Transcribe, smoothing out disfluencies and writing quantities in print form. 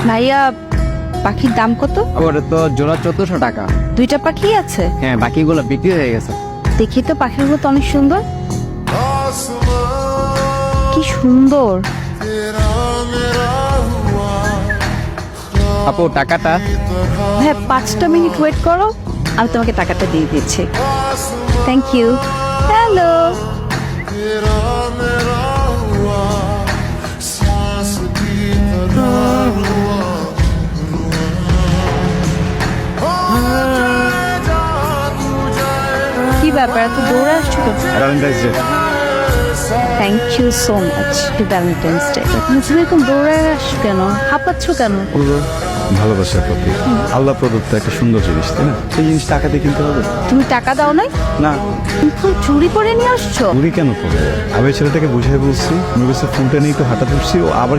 ভাইয়া পাখির দাম কত? ওটা তো জোড়া 1400 টাকা। দুইটা পাখি আছে? হ্যাঁ, বাকিগুলো বিক্রি হয়ে গেছে। দেখি তো পাখিগুলো তো অনেক সুন্দর। কি সুন্দর। আপু টাকাটা? হ্যাঁ, 5টা মিনিট ওয়েট করো, আমি তোমাকে টাকাটা দিয়ে দিচ্ছি। Thank you. হ্যালো। কি ব্যাপার, এত দৌড়ে আসছো তো? Valentine's Day. Thank you so much. Valentine's Day. তুমি এরকম দৌড়ে আসছো কেন? হাঁপাচ্ছ কেন? ভালোবাসার প্রতি আল্লাহ প্রদত্ত একটা সুন্দর জিনিস, তাই না? সেই জিনিস টাকা দিয়ে কিনতে হবে তুমি টাকা দাও নাই? না। তুমি ফুল চুরি করে নিয়ে আসছো? চুরি কেন করবো? আমি ছেলেটাকে বুঝাই বলছি, আমি বলছি ফোনটা নিয়ে একটু হাঁটা ধরছি, ও আবার